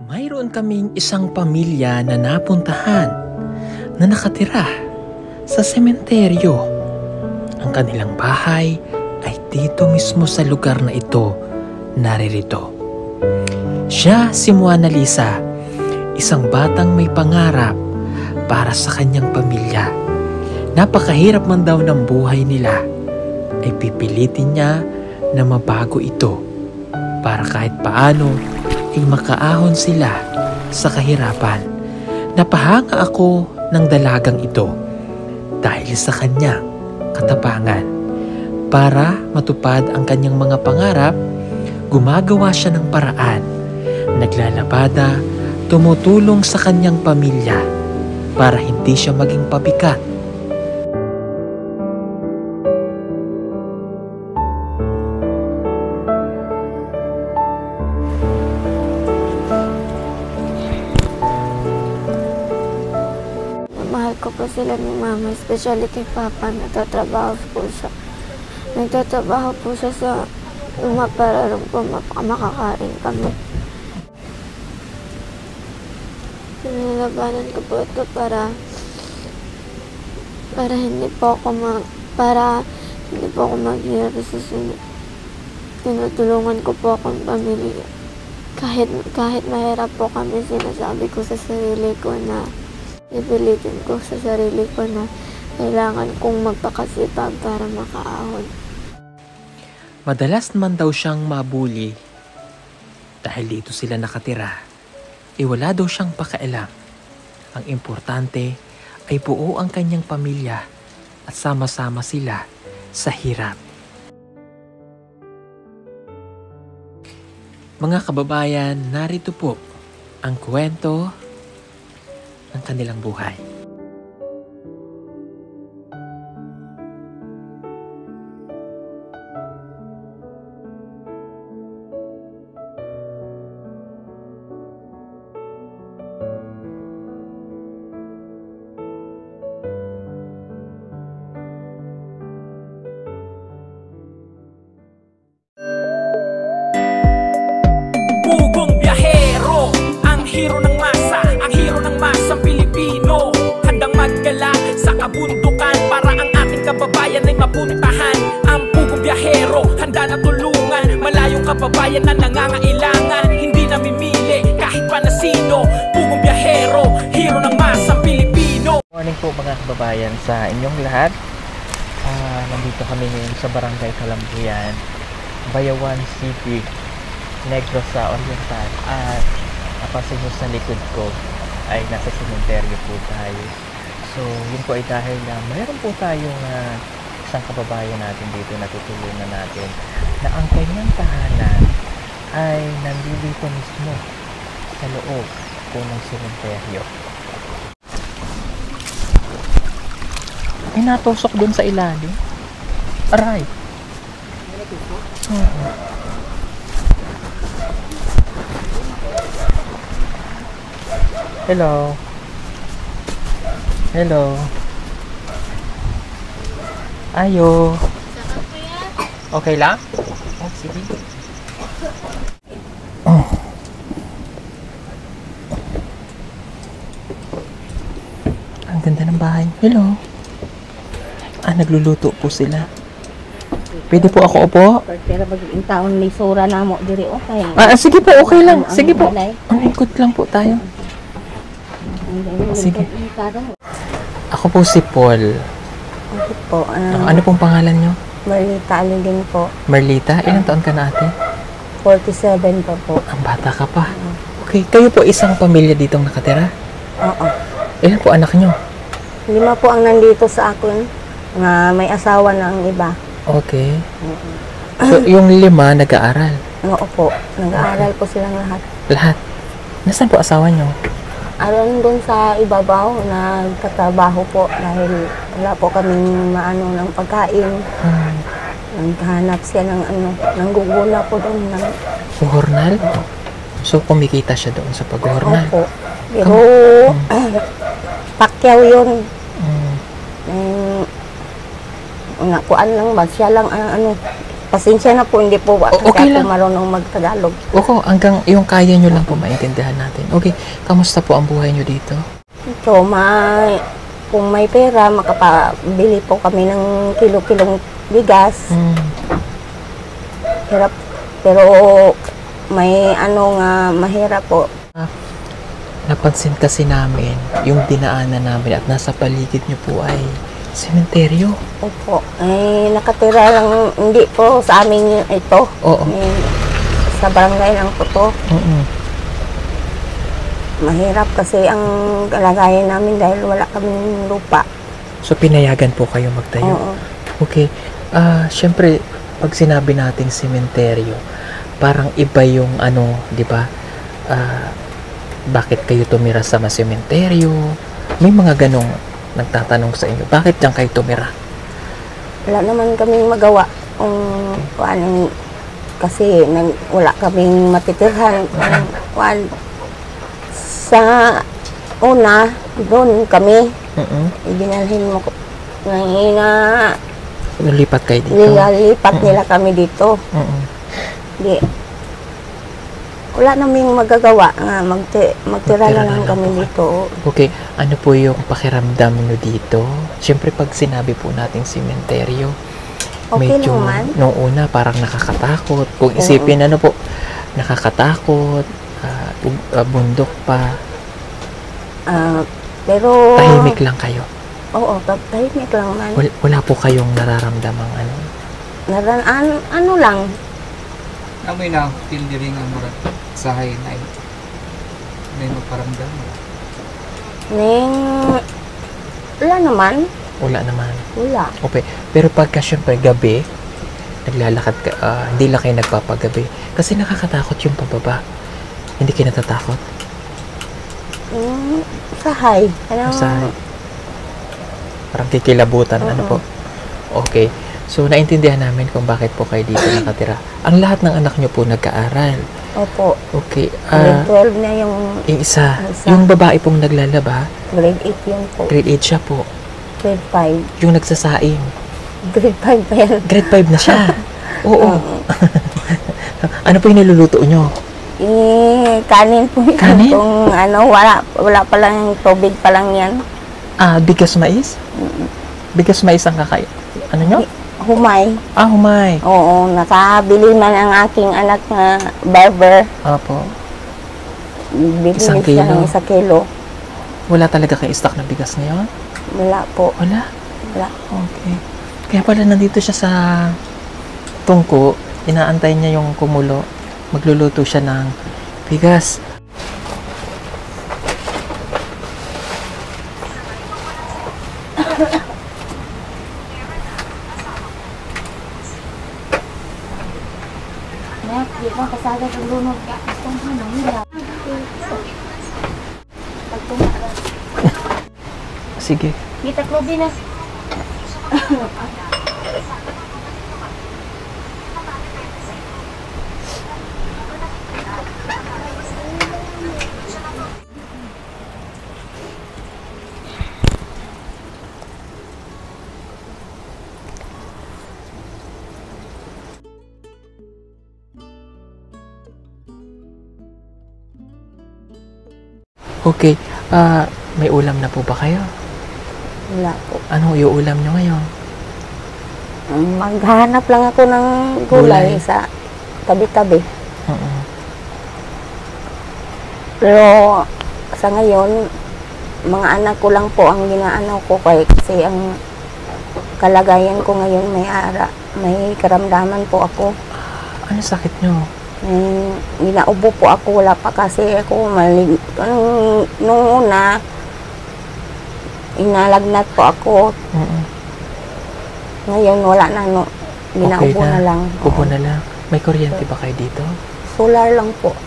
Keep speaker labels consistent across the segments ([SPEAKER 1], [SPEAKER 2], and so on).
[SPEAKER 1] Mayroon kaming isang pamilya na napuntahan na nakatira sa sementeryo. Ang kanilang bahay ay dito mismo sa lugar na ito naririto. Siya si Mona Lisa, isang batang may pangarap para sa kanyang pamilya. Napakahirap man daw ng buhay nila, ay pipilitin niya na mabago ito para kahit paano ay makaahon sila sa kahirapan. Napahanga ako ng dalagang ito dahil sa kanyang katapangan. Para matupad ang kanyang mga pangarap, gumagawa siya ng paraan. Naglalabada, tumutulong sa kanyang pamilya para hindi siya maging pabigat.
[SPEAKER 2] Mahal ko po sila ni Mama, especially kay Papa. Nagtatrabaho po siya sa para rin po makakain kami. Nilalabanan ko po ito para hindi po ako maghirap sa sunod. Tinutulungan ko po akong pamilya. Kahit mahirap po kami, sinasabi ko sa sarili ko na ipilitin ko sa sarili ko na kailangan kong magpakasipag para makaahon.
[SPEAKER 1] Madalas naman daw siyang mabuli dahil dito sila nakatira. Wala daw siyang pakialam. Ang importante ay buo ang kanyang pamilya at sama-sama sila sa hirap. Mga kababayan, narito po ang kwento ng kanilang buhay.
[SPEAKER 3] Pugong biyahero, ang hero ng masa, ang hero ng masang Pilipino. Handang maggala sa kabundukan para ang ating kababayan ay mapuntahan. Ang pugong biyahero, handa na tulungan malayong kababayan na nangangailangan. Hindi namimili kahit pa na sino. Pugong biyahero, hero ng masang Pilipino.
[SPEAKER 1] Morning po mga kababayan sa inyong lahat. Nandito kami ngayon sa Barangay Kalambuyan, Bayawan City, Negros sa Oriental. At napansin nyo sa likod ko ay nasa sementeryo po tayo. So yun po ay dahil na mayroon po tayong isang kababayan natin dito na tutulungan natin na ang kanyang tahanan ay nandito mismo sa loob po ng sementeryo. Ay, natusok dun sa ilalim. Aray. Hello. Hello. Ayo. Okay lang? Oh, sige. Oh. Ang ganda ng bahay. Hello. Nagluluto po sila. Pwede po ako upo?
[SPEAKER 4] Pero pag-in taon may sura na mo diri okay.
[SPEAKER 1] Sige po, okay lang. Sige po. Ikot lang po tayo. Sige. Ako po si Paul.
[SPEAKER 4] Bakit po?
[SPEAKER 1] Ano pong pangalan nyo?
[SPEAKER 4] Marlita Aligin po.
[SPEAKER 1] Marlita? Ilang taon ka na ate?
[SPEAKER 4] 47 pa po.
[SPEAKER 1] Ang bata ka pa. Okay, kayo po isang pamilya ditong nakatira?
[SPEAKER 4] Oo.
[SPEAKER 1] Ilan po anak nyo?
[SPEAKER 4] 5 po ang nandito sa akin. Nga may asawa na ang iba.
[SPEAKER 1] Okay. So, yung 5 nag-aaral?
[SPEAKER 4] Oo po. Nag-aaral po silang lahat.
[SPEAKER 1] Lahat? Nasaan po asawa nyo?
[SPEAKER 4] Aron doon sa ibabaw, nagtatrabaho po dahil wala po kaming maano ng pagkain. Naghanap siya ng nangguguna po doon.
[SPEAKER 1] Puhornal? So, kumikita siya doon sa paghornal?
[SPEAKER 4] Opo. Pero, pakyaw yun. Nga kuan lang ba? Siya lang pasensya na po, hindi po kasi
[SPEAKER 1] okay
[SPEAKER 4] ako
[SPEAKER 1] lang.
[SPEAKER 4] marunong mag-Tagalog.
[SPEAKER 1] Opo, hanggang yung kaya nyo lang po maintindihan natin. Okay, kamusta po ang buhay nyo dito?
[SPEAKER 4] So, kung may pera, makapabili po kami ng kilo-kilong bigas. Hirap. Pero may nga mahirap po.
[SPEAKER 1] Napansin kasi namin yung dinaanan namin at nasa paligid nyo po ay sementeryo.
[SPEAKER 4] Opo. Nakatira lang, hindi po sa amin ito.
[SPEAKER 1] Oo.
[SPEAKER 4] Sa barangay lang po to. Mahirap kasi ang kalagayan namin dahil wala kaming lupa.
[SPEAKER 1] So pinayagan po kayo magtayo?
[SPEAKER 4] Oo.
[SPEAKER 1] Okay. Syempre, pag sinabi nating sementeryo, parang iba yung di ba? Bakit kayo tumira sa sementeryo? May mga ganong nagtatanong sa inyo. Bakit diyan kayo tumira?
[SPEAKER 4] Wala naman kaming magawa. Kasi wala kaming matitirhan. Sa una, doon kami. Ibinalhin mo ko.
[SPEAKER 1] Lulipat kayo dito?
[SPEAKER 4] Nilalipat nila kami dito. Di, wala naming magagawa nga magtira na lang kami dito.
[SPEAKER 1] Okay, ano po yung pakiramdam nyo dito? Siyempre pag sinabi po nating sementeryo,
[SPEAKER 4] Okay
[SPEAKER 1] medyo
[SPEAKER 4] naman.
[SPEAKER 1] nung una parang nakakatakot. Kung isipin po, nakakatakot, bundok pa,
[SPEAKER 4] Pero
[SPEAKER 1] tahimik lang kayo.
[SPEAKER 4] Oo, tahimik lang man.
[SPEAKER 1] Wala po kayong nararamdamang
[SPEAKER 4] Ano lang,
[SPEAKER 5] Amoy na feel diri nga murag sahay na may magparamdam.
[SPEAKER 4] wala naman.
[SPEAKER 1] Wala naman.
[SPEAKER 4] Wala.
[SPEAKER 1] Okay, pero pagka syempre gabi, naglalakad ka, hindi lang kayo nagpapagabi. Kasi nakakatakot yung pababa. Hindi kayo natatakot?
[SPEAKER 4] Sahay.
[SPEAKER 1] Sahay. Parang kikilabutan, po. Okay. So, naintindihan namin kung bakit po kayo dito nakatira. Ang lahat ng anak nyo po nagka-aral.
[SPEAKER 4] Opo.
[SPEAKER 1] Okay.
[SPEAKER 4] Grade 12 na yung
[SPEAKER 1] Yung isa. Yung babae pong naglalaba,
[SPEAKER 4] grade 8 yun po.
[SPEAKER 1] grade 8 siya po.
[SPEAKER 4] Grade 5.
[SPEAKER 1] Yung nagsasaing,
[SPEAKER 4] Grade 5 pa yan.
[SPEAKER 1] grade 5 na siya. Oo. Ano po yung niluluto nyo?
[SPEAKER 4] Kanin po yan.
[SPEAKER 1] Kanin?
[SPEAKER 4] Kung wala pa lang yung tubig pa lang yan.
[SPEAKER 1] Bigas mais? Bigas mais ang kakain. Ano nyo?
[SPEAKER 4] Humay.
[SPEAKER 1] Humay.
[SPEAKER 4] Oo, nakabili man ang aking anak na barber.
[SPEAKER 1] Opo.
[SPEAKER 4] Bibili
[SPEAKER 1] Isang
[SPEAKER 4] siya
[SPEAKER 1] kilo.
[SPEAKER 4] ng 1 kilo.
[SPEAKER 1] Wala talaga kayo stock na bigas ngayon?
[SPEAKER 4] Wala po.
[SPEAKER 1] Wala?
[SPEAKER 4] Wala.
[SPEAKER 1] Okay. Kaya pala nandito siya sa tungko, inaantay niya yung kumulo. Magluluto siya ng bigas. Sige.
[SPEAKER 4] Kita ko din na.
[SPEAKER 1] Okay. May ulam na po ba kayo?
[SPEAKER 4] Wala po.
[SPEAKER 1] Anong iuulam nyo ngayon?
[SPEAKER 4] Maghanap lang ako ng gulay sa tabi-tabi. Pero sa ngayon, mga anak ko lang po ang ginaano ko kasi ang kalagayan ko ngayon may karamdaman po ako.
[SPEAKER 1] Ano sakit nyo?
[SPEAKER 4] Ginaubo po ako, wala pa kasi ako nung una, inalagnat po ako. Ngayon wala na, ginaubo
[SPEAKER 1] Okay
[SPEAKER 4] na lang.
[SPEAKER 1] Ubo na lang. May kuryente ba kayo dito?
[SPEAKER 4] Solar lang po.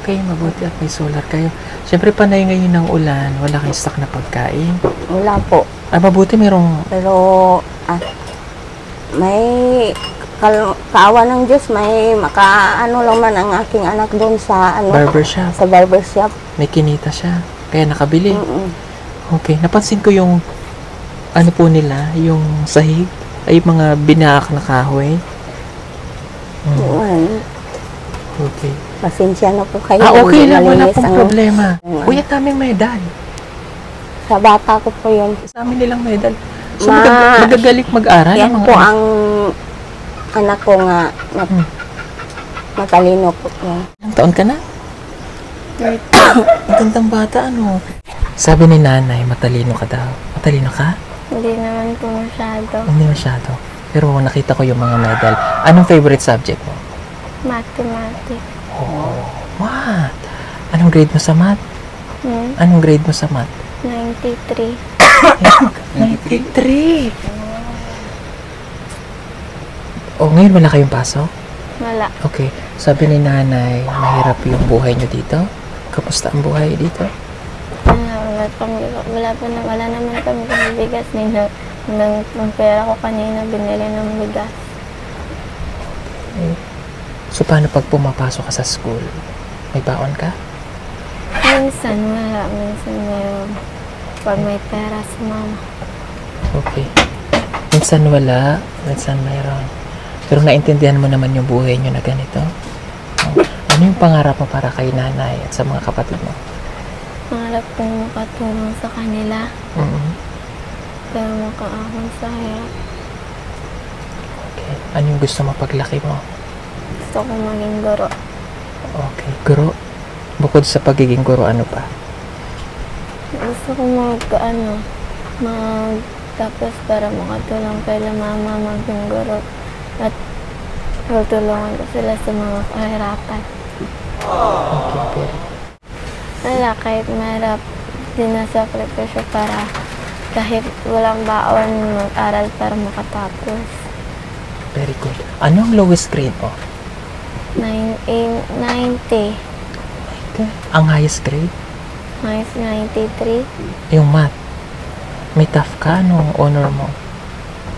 [SPEAKER 1] Okay, mabuti at may solar kayo. Siyempre panay ngayon ng ulan, wala kayong stock na pagkain.
[SPEAKER 4] Wala po.
[SPEAKER 1] Mabuti merong
[SPEAKER 4] Pero may kaawa ng Diyos, may makaano lang man ang aking anak doon sa
[SPEAKER 1] barbershop.
[SPEAKER 4] sa barbershop.
[SPEAKER 1] May kinita siya. Kaya nakabili.
[SPEAKER 4] Mm-mm.
[SPEAKER 1] Okay, napansin ko yung po nila, yung sahig, ay mga binaak na kahoy. Okay.
[SPEAKER 4] Pasensya na po kayo.
[SPEAKER 1] Okay lang, wala
[SPEAKER 4] Malinis
[SPEAKER 1] pong
[SPEAKER 4] ang-
[SPEAKER 1] problema. Uy, ang daming medal.
[SPEAKER 4] Sa bata ko po yun.
[SPEAKER 1] Sa amin nilang medal. So,
[SPEAKER 4] Ma-
[SPEAKER 1] magagaling mag-aral?
[SPEAKER 4] Yan
[SPEAKER 1] ang mga
[SPEAKER 4] po
[SPEAKER 1] anak?
[SPEAKER 4] ang anak ko nga matalino po yan.
[SPEAKER 1] Ilang taon ka na? Ang gandang bata, ano? Sabi ni nanay, matalino ka daw. Matalino ka?
[SPEAKER 2] Hindi naman po masyado.
[SPEAKER 1] Hindi masyado. Pero nakita ko yung mga medal. Anong favorite subject mo?
[SPEAKER 2] Mathematics.
[SPEAKER 1] Math. Anong grade mo sa math? Anong grade mo sa math?
[SPEAKER 2] 93.
[SPEAKER 1] 93. Oh, ngayon wala kayong pasok?
[SPEAKER 2] Wala.
[SPEAKER 1] Okay. Sabi ni nanay, mahirap yung buhay nyo dito? Kamusta ang buhay dito?
[SPEAKER 2] Wala naman kami ng bigas. Ng pera ko kanina, binili ng bigas.
[SPEAKER 1] So, paano pag pumapasok ka sa school? May baon ka?
[SPEAKER 2] Minsan wala, minsan mayroon. Pag may pera si mama.
[SPEAKER 1] Okay. Minsan wala, minsan mayroon. Pero naintindihan mo naman yung buhay nyo na ganito? Oh. Ano yung pangarap mo para kay nanay at sa mga kapatid mo?
[SPEAKER 2] Pangarap kong makatulong sa kanila. Pero makaahon sa hirap.
[SPEAKER 1] Okay. Ano yung gusto mo paglaki mo?
[SPEAKER 2] Gusto kong maging guro.
[SPEAKER 1] Okay. Guro? Bukod sa pagiging guro, ano pa?
[SPEAKER 2] Gusto kong tapos para makatulong kay mama maging guro. At tutulungan ko sila sa mga kahirapan.
[SPEAKER 1] Okay, very.
[SPEAKER 2] Wala, kahit mahirap, sinasakripisyo para kahit walang baon, mag-aral para makatapos.
[SPEAKER 1] Very good. Ano ang lowest grade mo?
[SPEAKER 2] 90.
[SPEAKER 1] Okay. Ang highest grade?
[SPEAKER 2] Minus 93
[SPEAKER 1] Yung math. May tough ka? Anong honor mo?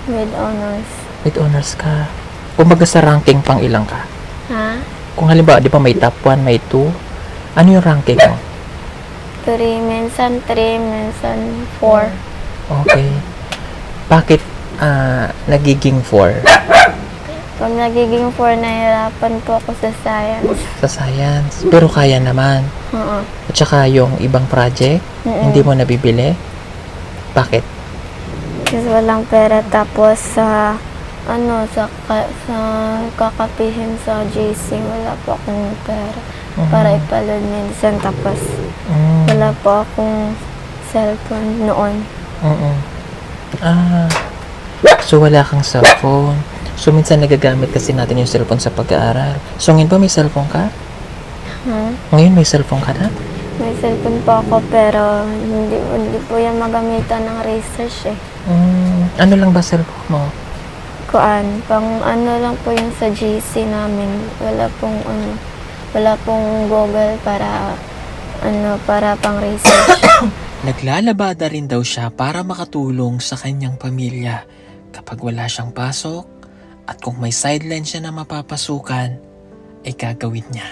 [SPEAKER 2] with honors.
[SPEAKER 1] With honors ka. Kumbaga sa ranking pang ilang ka?
[SPEAKER 2] Ha?
[SPEAKER 1] Kung halimbawa, di ba may top 1, may 2? Ano yung ranking mo?
[SPEAKER 2] 3, minsan 4.
[SPEAKER 1] Okay. Bakit nagiging 4?
[SPEAKER 2] Pag nagiging 4, nahihirapan po ako sa science.
[SPEAKER 1] Sa science. Pero kaya naman.
[SPEAKER 2] Oo.
[SPEAKER 1] At saka yung ibang project, hindi mo nabibili? Bakit?
[SPEAKER 2] Kasi walang pera, tapos sa kakapihin sa JC, wala po akong pera para ipalad minsan, tapos wala po akong cellphone noon.
[SPEAKER 1] So wala kang cellphone. So minsan nagagamit kasi natin yung cellphone sa pag-aaral. So ngayon ba may cellphone ka? Ngayon may cellphone ka na?
[SPEAKER 2] May cellphone po ako, pero hindi po yan magamitan ng research eh.
[SPEAKER 1] Ano lang ba cellphone mo?
[SPEAKER 2] Pang lang po yung sa GC namin. Wala pong Google para pang research.
[SPEAKER 1] Naglalabada rin daw siya para makatulong sa kanyang pamilya kapag wala siyang pasok, at kung may sideline siya na mapapasukan, ay gagawin niya.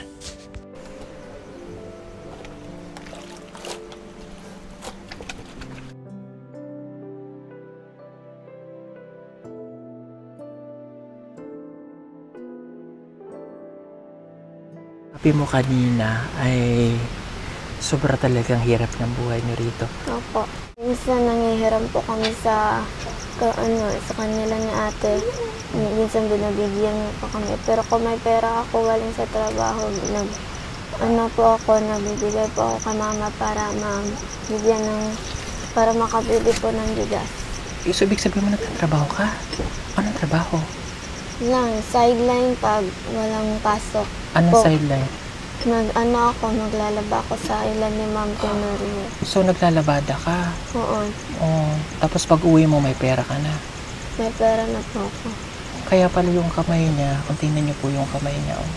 [SPEAKER 1] Sabi mo kanina ay sobra talagang hirap ng buhay niyo rito.
[SPEAKER 2] Opo. Minsan nangihiram po kami sa kanila ni ate. Minsan binabigyan po kami. Pero kung may pera ako galing sa trabaho, nagbibigay po ako kay mama para para makabili po ng bigas.
[SPEAKER 1] So, ibig sabihin mo nagtatrabaho ka? Anong trabaho?
[SPEAKER 2] Sideline pag walang pasok.
[SPEAKER 1] Anong
[SPEAKER 2] Po.
[SPEAKER 1] sideline?
[SPEAKER 2] Maglalaba ako sa ilan ni Ma'am Tenorio.
[SPEAKER 1] So, naglalabada ka?
[SPEAKER 2] Oo.
[SPEAKER 1] Oh, tapos pag uwi mo, may pera ka na.
[SPEAKER 2] May pera na po ako.
[SPEAKER 1] Kaya pala yung kamay niya, kung tingnan niyo po yung kamay niya, oh.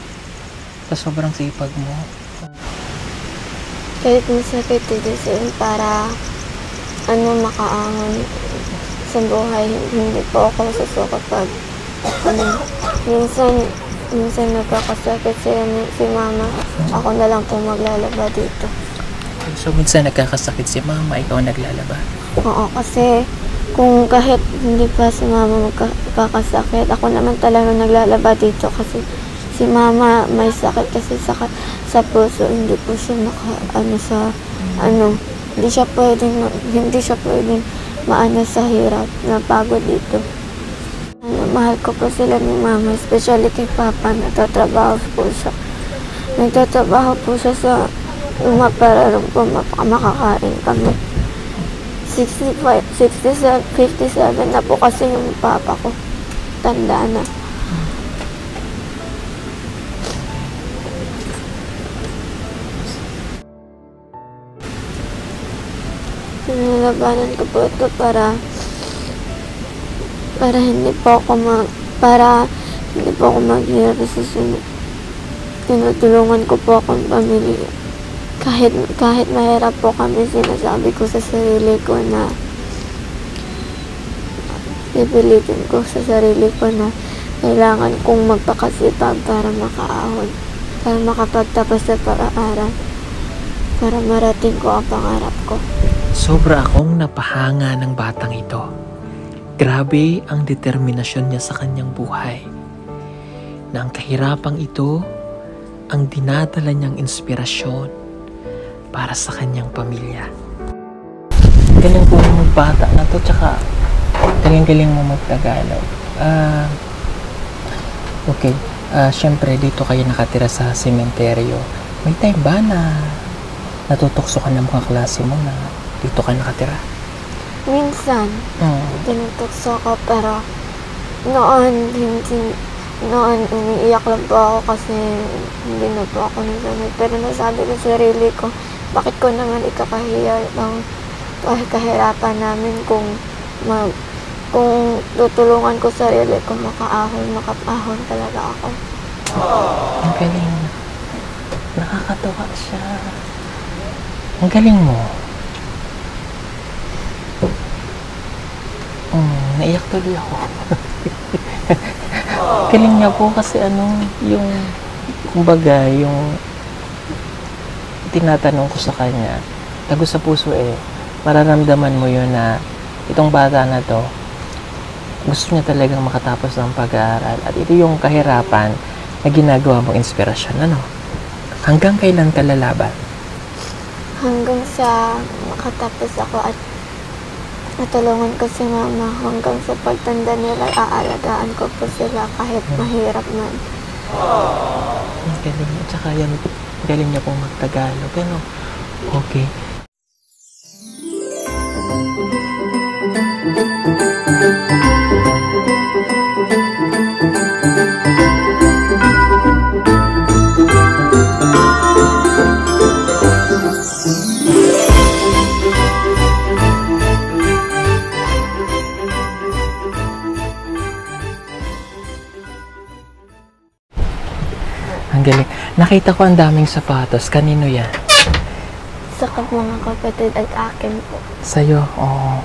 [SPEAKER 1] Tapos sobrang sipag mo.
[SPEAKER 2] Kahit masakit din para makaangon sa buhay. Hindi po ako susuko pag minsan nagkakasakit si mama. Ako na lang po maglalaba dito.
[SPEAKER 1] So, minsan nagkakasakit si mama, ikaw naglalaba?
[SPEAKER 2] Oo, kasi kung kahit hindi pa si mama magkakasakit, ako naman talaga naglalaba dito kasi Si mama may sakit kasi sa puso, hindi po siya hindi siya pwedeng maano sa hirap, napagod dito. Mahal ko po sila ni mama, especially kay papa, nagtatrabaho po siya. Nagtatrabaho po siya sa para lang po makakain kami. 57 na po kasi yung papa ko. Tanda na. Nilalabanan ko po ito para hindi po ako maghirap sa sunod. Tinutulungan ko po akong pamilya. Kahit mahirap po kami, sinasabi ko sa sarili ko na pipilitin ko sa sarili ko na kailangan kong magpakasipag para makaahon, para makapagtapos sa para-aral, para marating ko ang pangarap ko.
[SPEAKER 1] Sobra akong napahanga ng batang ito. Grabe ang determinasyon niya sa kanyang buhay. Na ang kahirapang ito ang dinadala niyang inspirasyon para sa kanyang pamilya. Galing po yung bata na to, tsaka galing mo mag-Tagalog. Okay, syempre dito kayo nakatira sa sementeryo. May time ba na natutokso ka ng mga klase mo na dito ka nakatira?
[SPEAKER 2] Minsan, tinutokso ko, pero noon umiiyak lang po ako kasi hindi na po ako nasanay. Pero nasabi ko sa sarili ko, bakit ko naman ikakahiya ang kahirapan namin kung tutulungan ko sarili ko makaahon talaga ako.
[SPEAKER 1] Ang galing. Nakakatawa siya. Ang galing mo. Naiyak tuloy ako. Galing niya po kasi yung kumbaga, yung tinatanong ko sa kanya, tagos sa puso mararamdaman mo yun na itong bata na to, gusto niya talagang makatapos ng pag-aaral. At ito yung kahirapan na ginagawa mong inspirasyon. Hanggang kailan ka lalaban?
[SPEAKER 2] Hanggang sa makatapos ako at natulungan ko si mama. Hanggang sa pagtanda nila, aalagaan ko po sila kahit mahirap man.
[SPEAKER 1] Ang galing niya. Tsaka yan, galing niya pong mag-Tagalog. Okay. Ang galing. Nakita ko ang daming sapatos. Kanino yan?
[SPEAKER 2] Sa mga kapatid at akin po.
[SPEAKER 1] Sa'yo? Oo.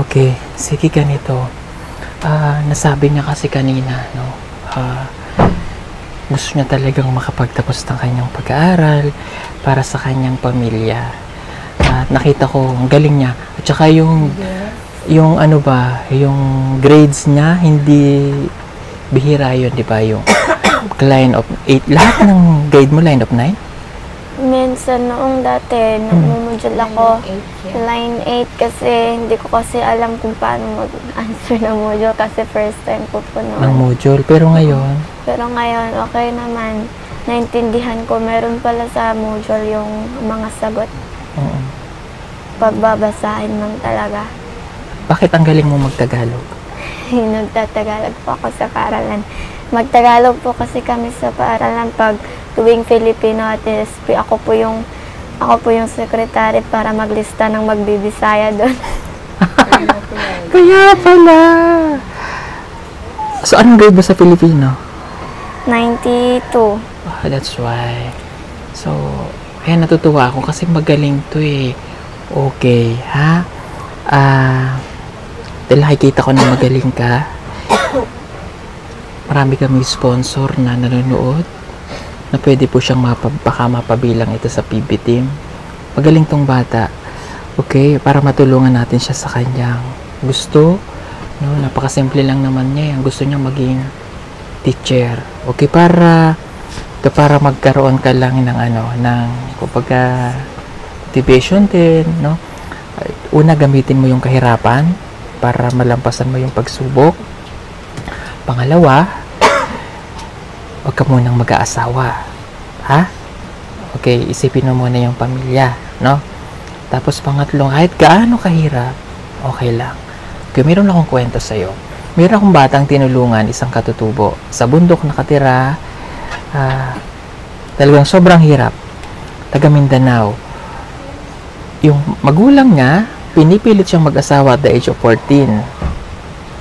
[SPEAKER 1] Okay. Sige, ganito. Nasabi niya kasi kanina, gusto niya talagang makapagtapos ng kanyang pag-aaral para sa kanyang pamilya. At nakita ko, ang galing niya. At saka yung grades niya, hindi bihira yun, di ba? Yung line of 8. Lahat ng grade mo, line of 9?
[SPEAKER 2] Minsan noong dati, nagmumodule ako, line 8 kasi hindi ko kasi alam kung paano mag-answer ng module kasi first time ko po noon.
[SPEAKER 1] Ng module, pero ngayon?
[SPEAKER 2] Pero ngayon, okay naman. Naintindihan ko, meron pala sa module yung mga sagot. Pagbabasahin lang talaga.
[SPEAKER 1] Bakit ang galing mo mag-Tagalog?
[SPEAKER 2] Nagtatagalog po ako sa paaralan. Magtagalog po kasi kami sa paaralan pag tuwing Filipino at SP. Ako po yung secretary para maglista ng magbibisaya doon.
[SPEAKER 1] Kaya pala! So, anong grade ba sa Filipino?
[SPEAKER 2] 92.
[SPEAKER 1] That's why. So, kaya natutuwa ako kasi magaling to Okay, ha? Dahil nakikita ko na magaling ka. Marami kami sponsor na nanonood na pwede po siyang baka mapabilang ito sa PB team. Magaling tong bata. Okay, para matulungan natin siya sa kanyang gusto. Napakasimple lang naman niya. Ang gusto niya maging teacher. Okay, para magkaroon ka lang ng kumbaga motivation din, no? Una, gamitin mo yung kahirapan para malampasan mo yung pagsubok. Pangalawa, huwag ka munang mag-aasawa. Ha? Okay, isipin mo muna yung pamilya, no? Tapos pangatlo, kahit gaano kahirap, okay lang. Okay, meron akong kwento sa'yo. Meron akong batang tinulungan, isang katutubo. Sa bundok nakatira, talagang sobrang hirap. Taga Mindanao. Yung magulang niya, pinipilit siyang mag-asawa at the age of 14.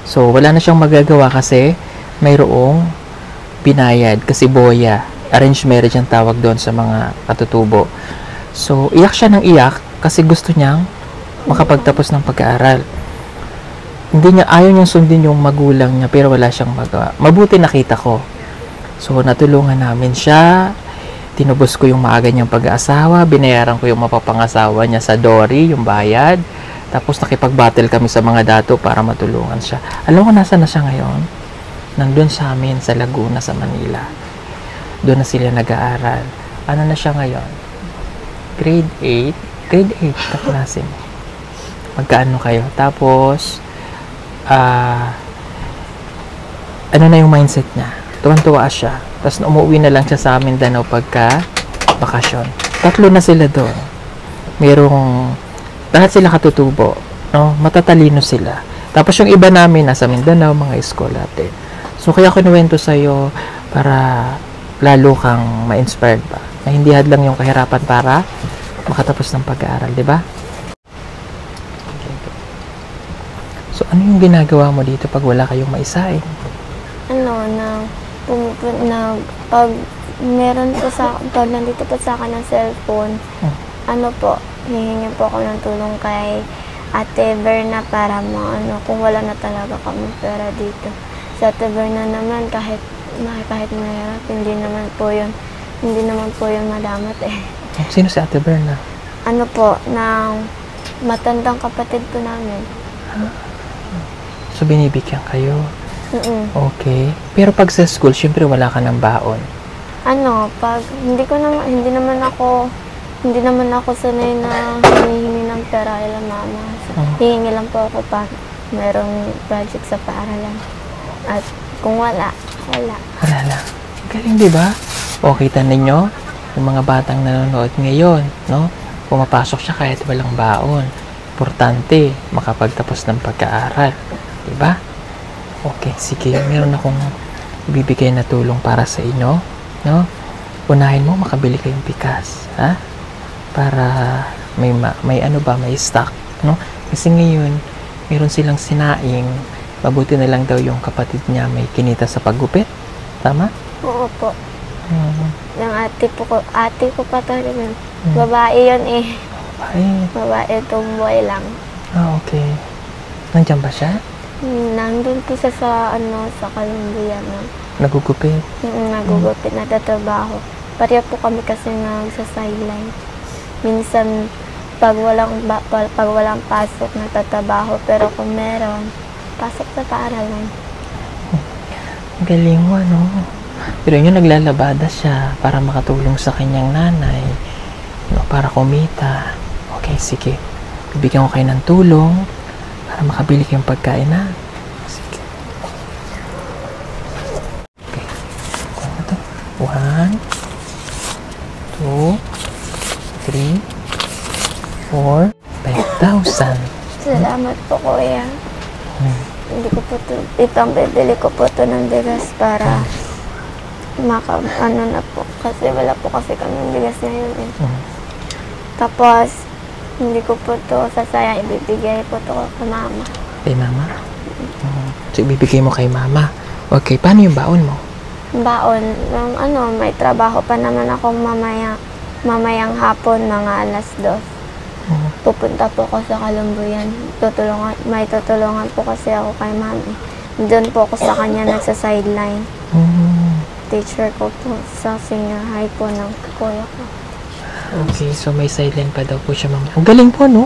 [SPEAKER 1] So, wala na siyang magagawa kasi mayroong binayad, kasi boya. Arranged marriage ang tawag doon sa mga katutubo. So, iyak siya ng iyak kasi gusto niyang makapagtapos ng pag-aaral. Ayaw niyang sundin yung magulang niya pero wala siyang magawa. Mabuti nakita ko. So, natulungan namin siya. Tinubos ko yung maaga niyang pag-aasawa. Binayaran ko yung mapapangasawa niya sa Dory, yung bayad. Tapos nakipag-battle kami sa mga dato para matulungan siya. Alam mo nasa na siya ngayon? Nandun sa amin sa Laguna, sa Manila. Doon na sila nag-aaral. Ano na siya ngayon? Grade 8. Grade 8 na klase mo. Magkaano kayo? Tapos, ano na yung mindset niya? Tuwan-tuwa siya. Tapos umuwi na lang siya sa Mindanao pagka bakasyon. 3 na sila doon. Lahat sila katutubo. No? Matatalino sila. Tapos yung iba namin nasa Mindanao, mga eskolate. So kaya kinuwento sa'yo para lalo kang ma-inspired ba? Na hindi hadlang yung kahirapan para makatapos ng pag-aaral, di ba? So, ano yung ginagawa mo dito pag wala kayong maisain?
[SPEAKER 2] Pag meron po pag nandito po sa akin ng cellphone, hihingi po ako ng tulong kay Ate Berna para kung wala na talaga kami pera dito. Sa Ate Berna naman, kahit mahirap, hindi naman po yun madamat eh.
[SPEAKER 1] Sino si Ate Berna?
[SPEAKER 2] Ng matandang kapatid po namin.
[SPEAKER 1] So, binibigyan kayo? Okay. Pero pag sa school, syempre wala ka ng baon. Hindi naman ako sanay na hinihingi ng pera ila mama. Hihingi lang po ako pag merong project sa paaralan. At kung wala. Wala lang. Galing, di ba? O, kita ninyo, yung mga batang nanonood ngayon, no? Pumapasok siya kahit walang baon. Importante, makapagtapos ng pag-aaral. Di ba? Okay, sige. Meron akong ibibigay na tulong para sa inyo, no? Unahin mo, makabili kayong bigas, ha? Para may stock, no? Kasi ngayon, meron silang sinaing. Mabuti na lang daw yung kapatid niya may kinita sa paggupit. Tama?
[SPEAKER 2] Oo po. Yung ate ko pa talaga. Babae yun eh. Babae, tomboy lang.
[SPEAKER 1] Okay. Nandiyan ba siya?
[SPEAKER 2] Nandun po siya sa Kalumbiyan.
[SPEAKER 1] Nagugupit?
[SPEAKER 2] Nagugupit, natatrabaho. Pareho po kami kasi nagsa-sideline. Minsan, pag walang pasok, natatrabaho. Pero kung meron, pasok sa paaralan.
[SPEAKER 1] Galing mo, no? Pero yun, naglalabada siya para makatulong sa kanyang nanay. No, para kumita. Okay, sige. Bibigyan ko kayo ng tulong para makabili kayong pagkain, ha? Sige. Okay. Ano to? 1, 2, 3, 4, 5,000.
[SPEAKER 2] Salamat po, kuya. Hindi ko po ipambibili ko po to ng bigas para na po. Kasi wala po kasi kami bigas ngayon eh. Tapos, hindi ko po to sasayang, ibibigay po to kay mama.
[SPEAKER 1] Kay mama? So, ibibigay mo kay mama. Okay, paano yung baon mo?
[SPEAKER 2] Baon, may trabaho pa naman akong mamayang hapon, mga alas 2. Pupunta po ako sa Kalumbuyan. May tutulungan po kasi ako kay mami. Doon po ako sa kanya nagsa-sideline. Teacher ko po sa senior high po ng kuya ko.
[SPEAKER 1] Okay, so may sideline pa daw po siya, mama. Ang galing po, no?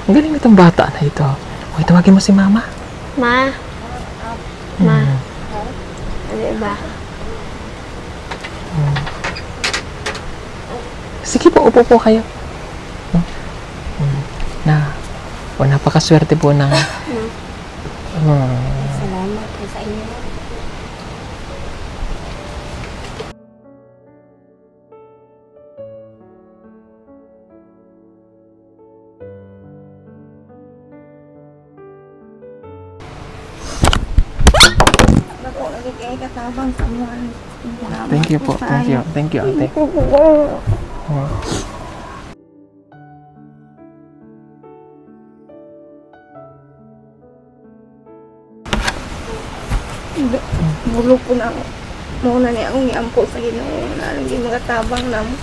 [SPEAKER 1] Ang galing itong bata na ito. Okay, tawagin mo si mama.
[SPEAKER 2] Ma. iba.
[SPEAKER 1] Sige po, upo po kayo. Napakaswerte po ng...
[SPEAKER 4] Salamat po sa inyo. Ako lagi kay katabang sa mga.
[SPEAKER 1] Thank you po. Thank you. Thank you, ate.
[SPEAKER 4] Bulog po na ako. Muna niya akong iampo sa Ginoo na lagi magatabang na mo.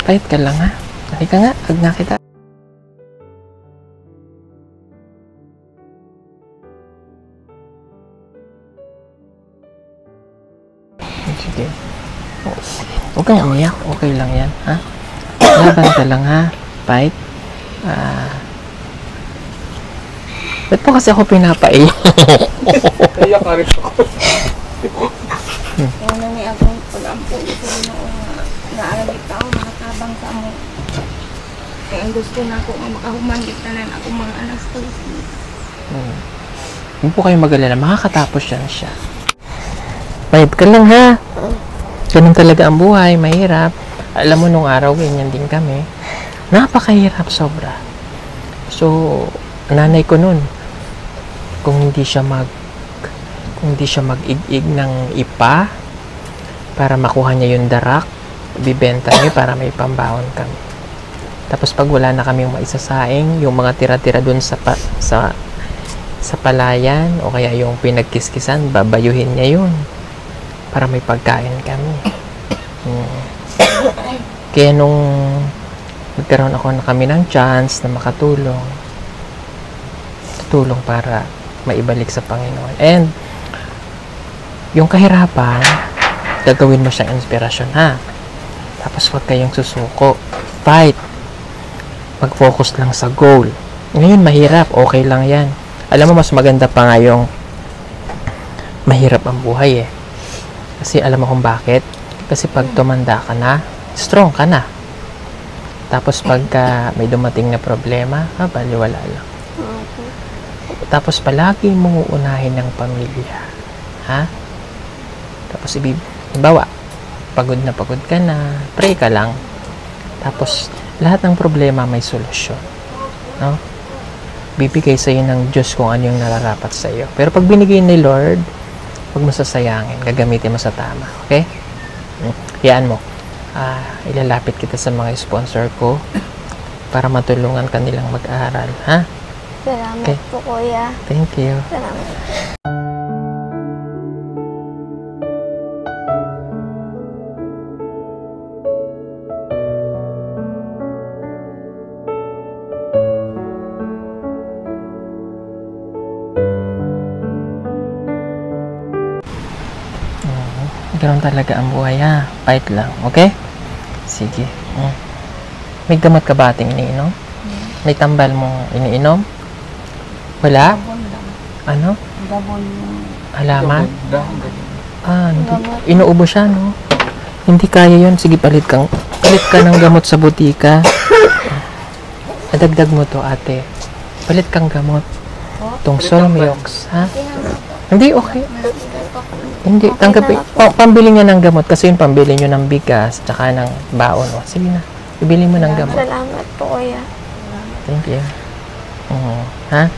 [SPEAKER 1] Pahit ka lang, ha? Halika nga, hug na kita. Sige. Huwag kang umiyak. Okay lang yan, ha? Laban ka lang, ha? Pahit. Ba't po kasi ako pinapaiyak?
[SPEAKER 5] Kaya ka rin ako.
[SPEAKER 4] Muna niya akong pag-ampo sa Ginoo na alagit ako makatabang sa mo. Kaya ang gusto na ako makahuman tanan ako mga anak ko.
[SPEAKER 1] Huwag po kayo mag-alala. Makakatapos yan siya. Pahit ka lang, ha? Ganun talaga ang buhay. Mahirap. Alam mo, nung araw, ganyan din kami. Napakahirap sobra. So, nanay ko nun, kung hindi siya mag-ig-ig ng ipa para makuha niya yung darak, bibenta niya para may pambahon kami. Tapos pag wala na kaming maisasaing, yung mga tira-tira dun sa palayan o kaya yung pinagkiskisan, babayuhin niya yun para may pagkain kami. Kaya nung nagkaroon ako na kami ng chance na makatulong, tutulong para maibalik sa Panginoon. And yung kahirapan, gagawin mo siyang inspirasyon, ha? Tapos huwag kayong susuko. Fight. Mag-focus lang sa goal. Ngayon mahirap, okay lang yan. Alam mo, mas maganda pa nga yung mahirap ang buhay, eh. Kasi alam mo kung bakit? Kasi pag tumanda ka na, strong ka na. Tapos pagka may dumating na problema, baliwala lang. Tapos palagi mong uunahin ng pamilya. Ha? Tapos ibawa, pagod ka na, pray ka lang. Tapos lahat ng problema may solusyon. No? Bibigay sa iyo ng Diyos kung ano yung nararapat sa iyo. Pero pag binigay ni Lord, huwag mo sasayangin, gagamitin mo sa tama. Okay? Hayaan mo. Ilalapit kita sa mga sponsor ko para matulungan kanilang mag-aral. Ha?
[SPEAKER 2] Salamat po, Kuya.
[SPEAKER 1] Thank you.
[SPEAKER 2] Salamat.
[SPEAKER 1] Ganun talaga ang buhay, ha? Fight lang, okay? Sige. May gamot ka ba ating iniinom? May tambal mo iniinom? Wala? Ano? Halaman? Hindi. Inuubo siya, no? Hindi kaya yun. Sige, palit ka ng gamot sa butika. Adagdag mo to, ate. Palit kang gamot. Tong Solmiox, ha? Hindi, okay. Hindi, tanggapin. Pambili niya ng gamot kasi yun, pambili niyo ng bigas tsaka ng baon. O, sige na. Ibili mo ng gamot.
[SPEAKER 2] Salamat po, Kuya.
[SPEAKER 1] Thank you. Ha?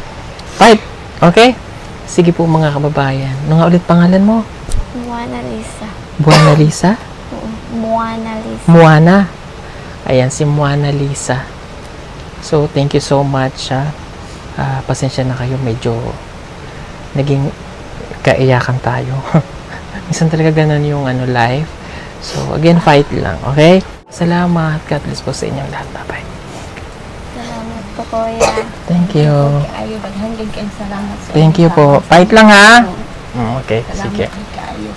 [SPEAKER 1] Fight! Okay? Sige po mga kababayan. Ano nga ulit pangalan mo?
[SPEAKER 2] Moana Lisa.
[SPEAKER 1] Buana Lisa?
[SPEAKER 2] Moana Lisa.
[SPEAKER 1] Moana. Ayan, si Moana Lisa. So, thank you so much. Pasensya na kayo. Medyo naging kaiyakan tayo. Minsan talaga ganun yung life. So, again, fight lang. Okay? Salamat. God bless po sa inyong lahat. Bye-bye.
[SPEAKER 2] Salamat po, Kuya.
[SPEAKER 1] Thank you.
[SPEAKER 4] Ayo, daghang salamat sa
[SPEAKER 1] Thank you po. Fight lang, ha? Okay,
[SPEAKER 4] Salamat
[SPEAKER 1] sige.
[SPEAKER 4] kay kaayo.